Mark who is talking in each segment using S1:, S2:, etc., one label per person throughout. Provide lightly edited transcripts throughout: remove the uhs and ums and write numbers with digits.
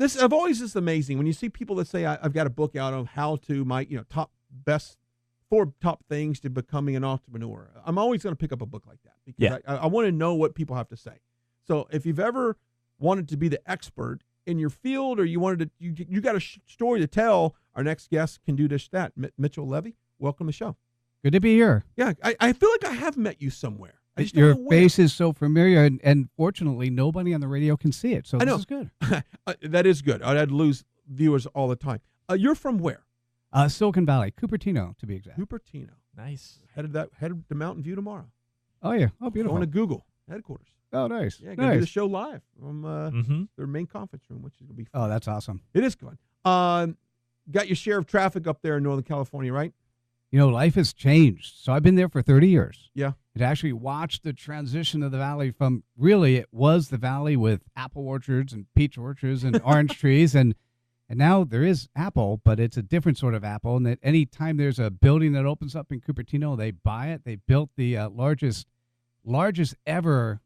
S1: I've always just amazing when you see people that say I've got a book out on how to four top things to becoming an entrepreneur. I'm always going to pick up a book like that because I want to know what people have to say. So if you've ever wanted to be the expert in your field, or you got a story to tell, our next guest can do just that. Mitchell Levy, welcome to the show.
S2: Good to be here.
S1: Yeah, I feel like I have met you somewhere.
S2: Your face is so familiar, and fortunately, nobody on the radio can see it, so
S1: this
S2: is good.
S1: That is good. I'd lose viewers all the time. You're from where?
S2: Silicon Valley, Cupertino, to be exact.
S1: Cupertino.
S3: Nice.
S1: Headed to Mountain View tomorrow.
S2: Oh, yeah. Oh, beautiful.
S1: Going to Google headquarters.
S2: Oh, nice.
S1: Yeah, going to do the show live from their main conference room, which is going to be fun.
S2: Oh, that's awesome.
S1: It is fun. Got your share of traffic up there in Northern California, right?
S2: Life has changed. So I've been there for 30 years.
S1: Yeah.
S2: It actually watched the transition of the valley from, really, it was the valley with apple orchards and peach orchards and orange trees, and now there is apple, but it's a different sort of apple. And that any time there's a building that opens up in Cupertino, they buy it. They built the largest ever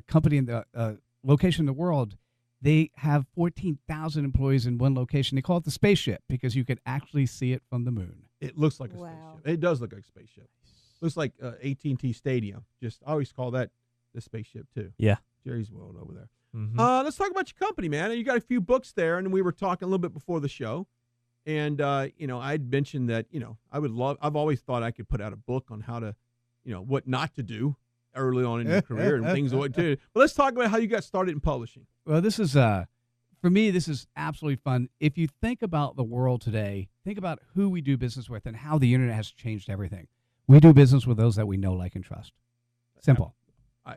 S2: company in the location in the world. They have 14,000 employees in one location. They call it the spaceship because you could actually see it from the moon.
S1: It looks like a spaceship. It does look like a spaceship. Looks like AT&T Stadium. I always call that the spaceship too.
S3: Yeah.
S1: Jerry's World over there.
S3: Mm-hmm.
S1: Let's talk about your company, man. You got a few books there, and we were talking a little bit before the show. And, I'd mentioned that, I've always thought I could put out a book on how to, what not to do early on in your career and things what to do. But let's talk about how you got started in publishing.
S2: Well, this is, for me, this is absolutely fun. If you think about the world today, think about who we do business with and how the internet has changed everything. We do business with those that we know, like, and trust. Simple.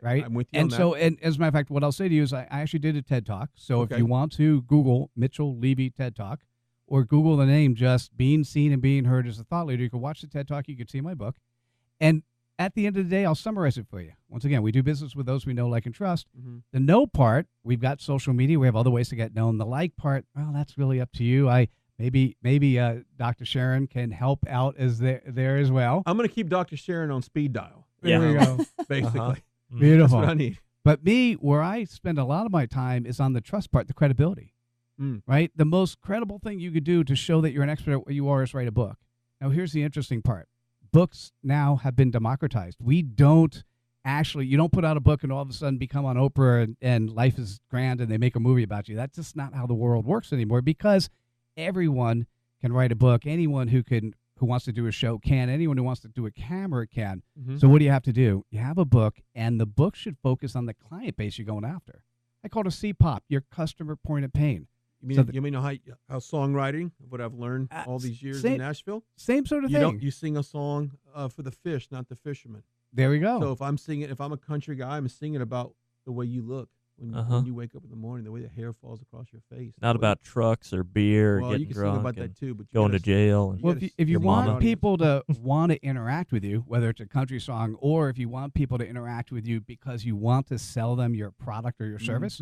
S2: Right?
S1: I'm with you on that.
S2: So, and as a matter of fact, what I'll say to you is I actually did a TED Talk. So if you want to Google Mitchell Levy TED Talk or Google the name just Being Seen and Being Heard as a Thought Leader, you can watch the TED Talk. You can see my book. And at the end of the day, I'll summarize it for you. Once again, we do business with those we know, like, and trust. Mm-hmm. The know part, we've got social media. We have other ways to get known. The like part, well, that's really up to you. Maybe Dr. Sharon can help out there as well.
S1: I'm going to keep Dr. Sharon on speed dial.
S2: There we go.
S1: Basically.
S2: Beautiful.
S1: That's what I need.
S2: But where I spend a lot of my time is on the trust part, the credibility, right? The most credible thing you could do to show that you're an expert at what you are is write a book. Now, here's the interesting part. Books now have been democratized. You don't put out a book and all of a sudden become on Oprah and life is grand and they make a movie about you. That's just not how the world works anymore because everyone can write a book. Anyone who wants to do a show can. Anyone who wants to do a camera can. Mm-hmm. So what do you have to do? You have a book, and the book should focus on the client base you're going after. I call it a CPOP, your customer point of pain.
S1: You mean how songwriting, what I've learned all these years in Nashville?
S2: Same sort of thing.
S1: You sing a song for the fish, not the fisherman.
S2: There we go.
S1: So if I'm a country guy, I'm singing about the way you look. When you wake up in the morning, the way the hair falls across your face.
S3: Not about trucks or beer or getting
S1: you can
S3: drunk
S1: sing about that too, but
S3: going to jail. And
S2: if you want people to want to interact with you, whether it's a country song or if you want people to interact with you because you want to sell them your product or your service,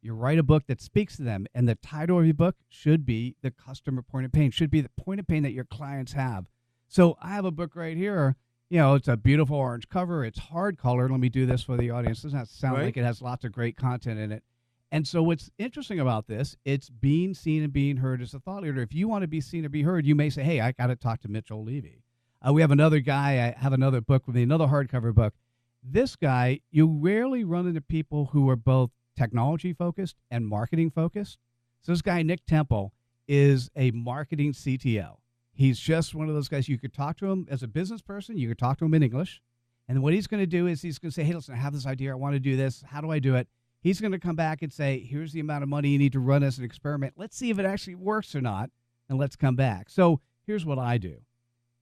S2: you write a book that speaks to them. And the title of your book should be the customer point of pain, should be the point of pain that your clients have. So I have a book right here. It's a beautiful orange cover. It's hard colored. Let me do this for the audience. It doesn't have to sound like it has lots of great content in it. And so what's interesting about this, it's being seen and being heard as a thought leader. If you want to be seen or be heard, you may say, hey, I got to talk to Mitchell Levy. We have another guy. I have another book with me, another hardcover book. This guy, you rarely run into people who are both technology focused and marketing focused. So this guy, Nick Temple, is a marketing CTO. He's just one of those guys. You could talk to him as a business person. You could talk to him in English. And what he's going to do is he's going to say, hey, listen, I have this idea. I want to do this. How do I do it? He's going to come back and say, here's the amount of money you need to run as an experiment. Let's see if it actually works or not, and let's come back. So here's what I do.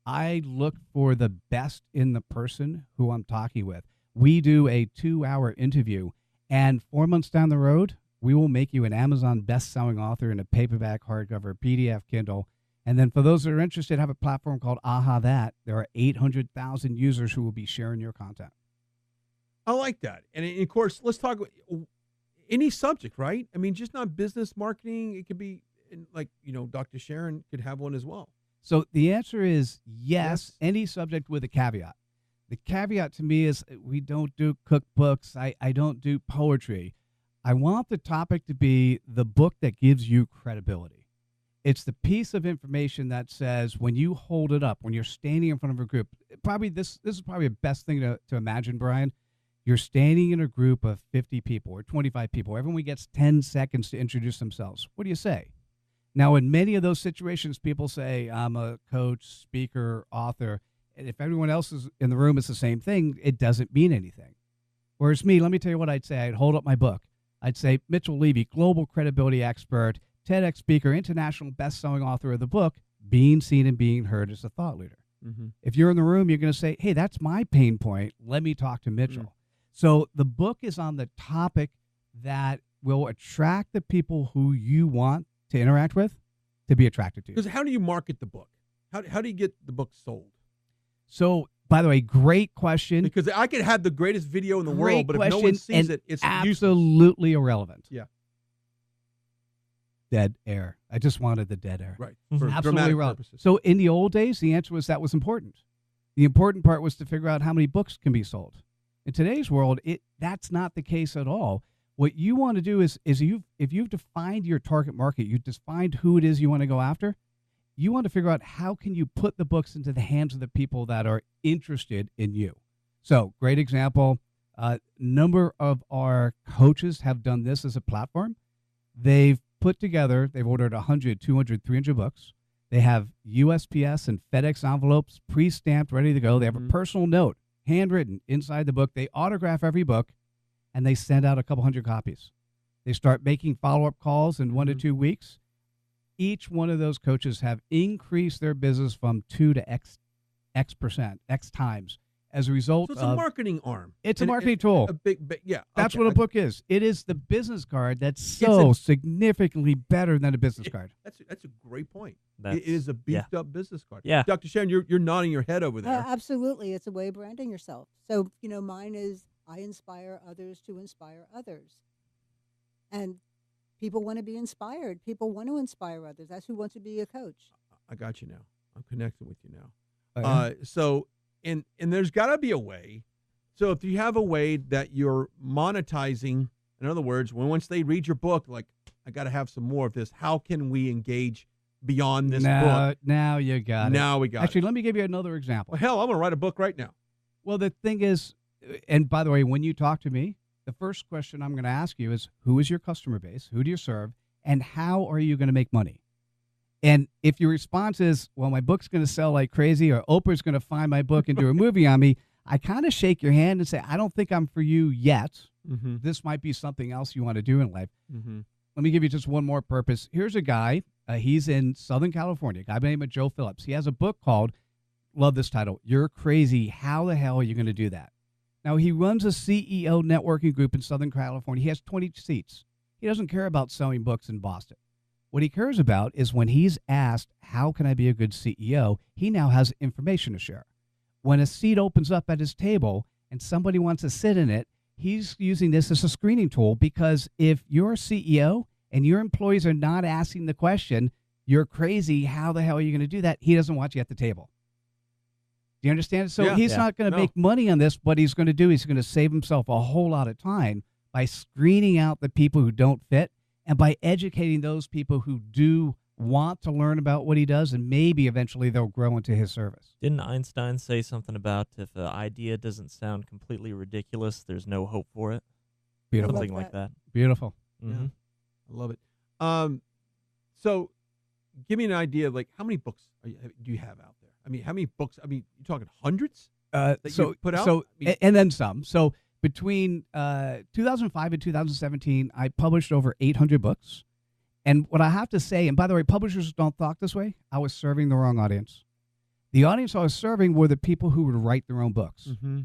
S2: I look for the best in the person who I'm talking with. We do a 2-hour interview, and 4 months down the road, we will make you an Amazon best-selling author in a paperback, hardcover, PDF, Kindle. And then for those that are interested, I have a platform called AHAthat. There are 800,000 users who will be sharing your content.
S1: I like that. And of course, let's talk about any subject, right? I mean, just not business marketing. It could be like, Dr. Sharon could have one as well.
S2: So the answer is yes, any subject with a caveat. The caveat to me is we don't do cookbooks. I don't do poetry. I want the topic to be the book that gives you credibility. It's the piece of information that says when you hold it up, when you're standing in front of a group, probably this is probably the best thing to imagine, Brian. You're standing in a group of 50 people or 25 people. Everyone gets 10 seconds to introduce themselves. What do you say? Now, in many of those situations, people say, I'm a coach, speaker, author. And if everyone else is in the room is the same thing, it doesn't mean anything. Whereas me, let me tell you what I'd say. I'd hold up my book. I'd say, Mitchell Levy, global credibility expert, TEDx speaker, international best-selling author of the book, Being Seen and Being Heard as a Thought Leader. Mm-hmm. If you're in the room, you're going to say, hey, that's my pain point. Let me talk to Mitchell. Mm. So the book is on the topic that will attract the people who you want to interact with to be attracted to you.
S1: Because how do you market the book? How do you get the book sold?
S2: So, by the way, great question.
S1: Because I could have the greatest video in the world, but if no one sees it, it's
S2: absolutely irrelevant.
S1: Yeah.
S2: Dead air. I just wanted the dead air.
S1: Right.
S2: For absolutely irrelevant. So in the old days, the answer was that was important. The important part was to figure out how many books can be sold. In today's world, that's not the case at all. What you want to do is if you've defined your target market, you've defined who it is you want to go after, you want to figure out how can you put the books into the hands of the people that are interested in you. So, great example, number of our coaches have done this as a platform. They've ordered 100, 200, 300 books. They have USPS and FedEx envelopes pre-stamped, ready to go. They have a personal note, handwritten, inside the book. They autograph every book, and they send out a couple hundred copies. They start making follow-up calls in 1 to 2 weeks. Each one of those coaches have increased their business from 2 to X times as a result of...
S1: So it's a marketing arm.
S2: It's a marketing tool. That's what a book is. It is the business card that's significantly better than a business card.
S1: That's a great point. It is a beefed-up business card.
S3: Yeah.
S1: Dr. Sharon, you're nodding your head over there.
S4: Absolutely. It's a way of branding yourself. So, mine is I inspire others to inspire others. And people want to be inspired. People want to inspire others. That's who wants to be a coach.
S1: I got you now. I'm connected with you now. So, and there's got to be a way. So if you have a way that you're monetizing, in other words, once they read your book, like, I got to have some more of this. How can we engage beyond this book?
S2: Now you got it.
S1: Now we got it.
S2: Actually, let me give you another example.
S1: Well, hell, I'm going to write a book right now.
S2: Well, the thing is, and by the way, when you talk to me, the first question I'm going to ask you is, who is your customer base? Who do you serve? And how are you going to make money? And if your response is, well, my book's going to sell like crazy, or Oprah's going to find my book and do a movie on me, I kind of shake your hand and say, I don't think I'm for you yet. Mm-hmm. This might be something else you want to do in life. Mm-hmm. Let me give you just one more purpose. Here's a guy. He's in Southern California, a guy by the name of Joe Phillips. He has a book called, love this title, You're Crazy. How the hell are you going to do that? Now, he runs a CEO networking group in Southern California. He has 20 seats. He doesn't care about selling books in Boston. What he cares about is when he's asked, how can I be a good CEO, he now has information to share. When a seat opens up at his table and somebody wants to sit in it, he's using this as a screening tool, because if you're a CEO and your employees are not asking the question, you're crazy, how the hell are you going to do that? He doesn't want you at the table. Do you understand? So he's not going to make money on this. What he's going to do, he's going to save himself a whole lot of time by screening out the people who don't fit and by educating those people who do want to learn about what he does, and maybe eventually they'll grow into his service.
S3: Didn't Einstein say something about if an idea doesn't sound completely ridiculous, there's no hope for it?
S2: Beautiful.
S3: Something like that.
S2: Beautiful.
S3: Mm-hmm.
S1: Yeah. I love it. So give me an idea of, like, how many books do you have out there? I mean, how many books? I mean, you're talking hundreds that you put out?
S2: And then some. So between 2005 and 2017, I published over 800 books. And what I have to say, and by the way, publishers don't talk this way, I was serving the wrong audience. The audience I was serving were the people who would write their own books.
S1: Mm-hmm.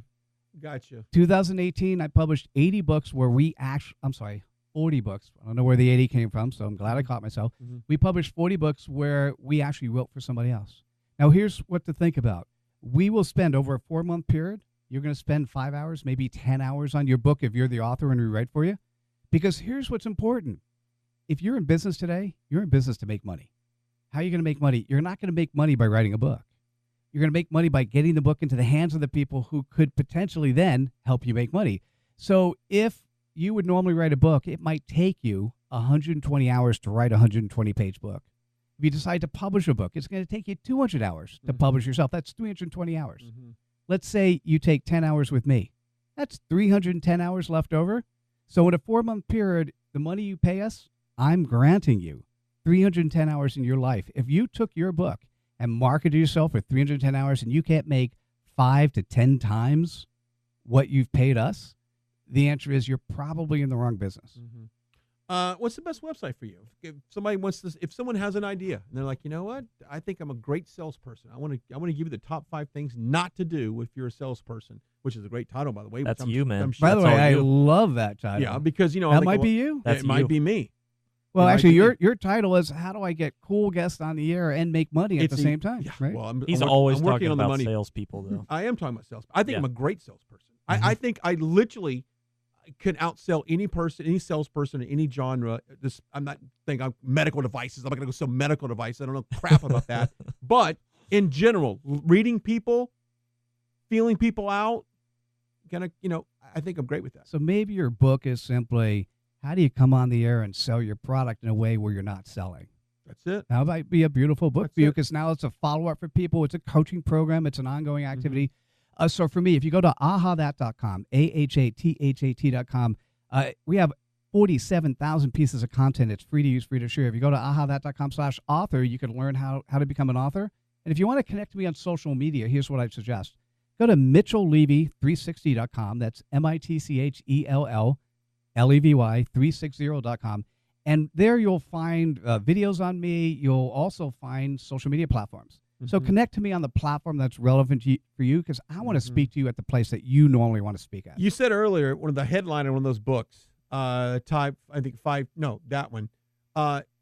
S1: Gotcha. 2018,
S2: I published 80 books where 40 books. I don't know where the 80 came from, so I'm glad I caught myself. Mm-hmm. We published 40 books where we actually wrote for somebody else. Now, here's what to think about. We will spend over a 4-month period, you're going to spend 5 hours, maybe 10 hours on your book if you're the author and we write for you. Because here's what's important. If you're in business today, you're in business to make money. How are you going to make money? You're not going to make money by writing a book. You're going to make money by getting the book into the hands of the people who could potentially then help you make money. So if you would normally write a book, it might take you 120 hours to write a 120-page book. If you decide to publish a book, it's going to take you 200 hours to publish yourself. That's 320 hours. Let's say you take 10 hours with me. That's 310 hours left over. So in a 4-month period, the money you pay us, I'm granting you 310 hours in your life. If you took your book and marketed yourself for 310 hours and you can't make 5 to 10 times what you've paid us, the answer is you're probably in the wrong business.
S1: What's the best website for you? If somebody wants to, if someone has an idea and they're like, you know what, I think I'm a great salesperson. I want to give you the top 5 things not to do if you're a salesperson, which is a great title, by the way.
S3: That's you, man.
S2: By the way, I love that title.
S1: Yeah, because
S2: that might be you.
S1: It might be me.
S2: Well, actually, your title is "How do I get cool guests on the air and make money at the same time?"
S1: Yeah,
S2: right?
S1: well,
S3: He's always talking about salespeople, though.
S1: I am talking about sales. I think I'm a great salesperson. I think I literally can outsell any person, any salesperson in any genre. I'm not thinking I'm medical devices. I'm not going to go sell medical devices. I don't know crap about that. But in general, reading people, feeling people out, I think I'm great with that.
S2: So maybe your book is simply, how do you come on the air and sell your product in a way where you're not selling?
S1: That's it.
S2: That might be a beautiful book for you, because now it's a follow-up for people. It's a coaching program. It's an ongoing activity. So for me, if you go to AHAthat.com, AHAThat.com, we have 47,000 pieces of content. It's free to use, free to share. If you go to AHAthat.com/author, you can learn how to become an author. And if you want to connect to me on social media, here's what I'd suggest. Go to MitchellLevy360.com. That's MitchellLevy360.com. And there you'll find videos on me. You'll also find social media platforms. So connect to me on the platform that's relevant for you, because I want to speak to you at the place that you normally want to speak at.
S1: You said earlier, one of the headline in one of those books, type, I think that one,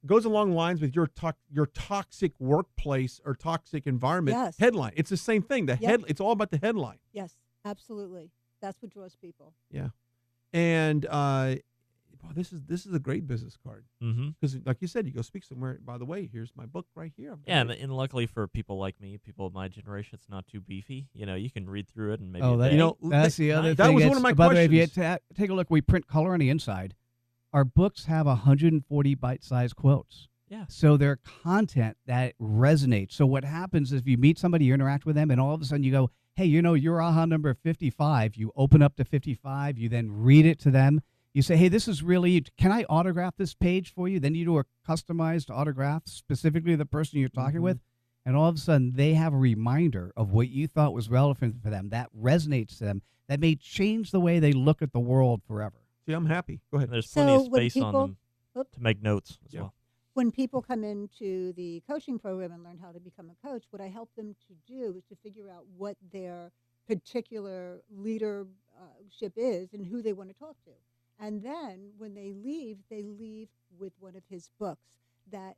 S1: goes along lines with your toxic workplace or toxic environment headline. It's the same thing. It's all about the headline.
S4: Yes, absolutely. That's what draws people.
S1: Yeah. And this is a great business card, because like you said, you go speak somewhere. By the way, here's my book right here.
S3: And luckily for people like me, people of my generation, it's not too beefy. You can read through it and maybe.
S2: That's the other thing.
S1: That was one of my questions.
S2: By the way, if you take a look, we print color on the inside. Our books have 140 bite-sized quotes.
S3: Yeah.
S2: So they're content that resonates. So what happens is, if you meet somebody, you interact with them, and all of a sudden you go, hey, your AHA number 55. You open up to 55. You then read it to them. You say, hey, this is really, can I autograph this page for you? Then you do a customized autograph specifically to the person you're talking with. And all of a sudden, they have a reminder of what you thought was relevant for them. That resonates to them. That may change the way they look at the world forever.
S1: See, I'm happy. Go ahead.
S3: And there's plenty of space on them to make notes as well.
S4: When people come into the coaching program and learn how to become a coach, what I help them to do is to figure out what their particular leadership is and who they want to talk to. And then when they leave with one of his books that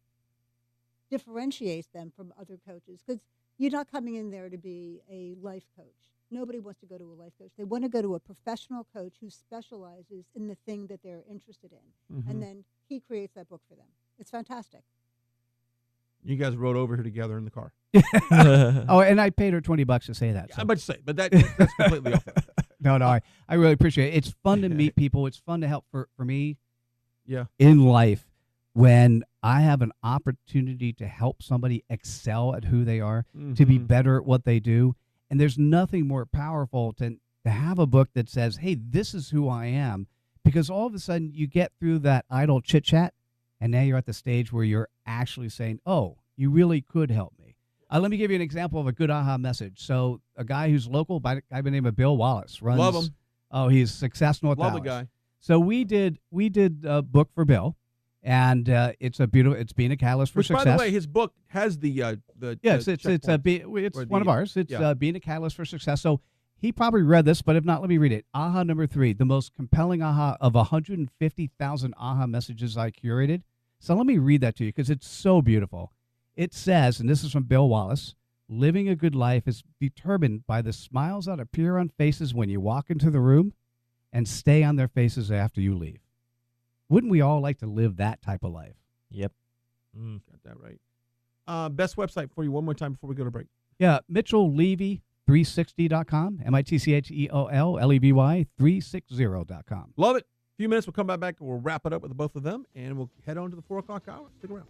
S4: differentiates them from other coaches. Because you're not coming in there to be a life coach. Nobody wants to go to a life coach. They want to go to a professional coach who specializes in the thing that they're interested in. And then he creates that book for them. It's fantastic.
S1: You guys rode over here together in the car.
S2: Oh, and I paid her $20 to say that. So.
S1: I'm about to say, but that's completely off.
S2: No, I really appreciate it. It's fun to meet people. It's fun to help for me
S1: in
S2: life when I have an opportunity to help somebody excel at who they are, to be better at what they do. And there's nothing more powerful to have a book that says, hey, this is who I am. Because all of a sudden you get through that idle chit-chat, and now you're at the stage where you're actually saying, oh, you really could help me. Let me give you an example of a good AHA message. So a guy who's local, a guy by the name of Bill Wallace, runs.
S1: Love him.
S2: Oh, he's successful at
S1: Love the guy.
S2: So we did a book for Bill, and it's being a catalyst for success.
S1: By the way, his book has the
S2: it's one of ours. It's being a catalyst for success. So he probably read this, but if not, let me read it. AHA number 3, the most compelling AHA of 150,000 AHA messages I curated. So let me read that to you because it's so beautiful. It says, and this is from Bill Wallace, living a good life is determined by the smiles that appear on faces when you walk into the room and stay on their faces after you leave. Wouldn't we all like to live that type of life?
S3: Yep.
S1: Got that right. Best website for you one more time before we go to break.
S2: Yeah, MitchellLevy360.com, MitchellLevy360.com.
S1: Love it. few minutes, we'll come back and we'll wrap it up with both of them, and we'll head on to the 4 o'clock hour. Stick around.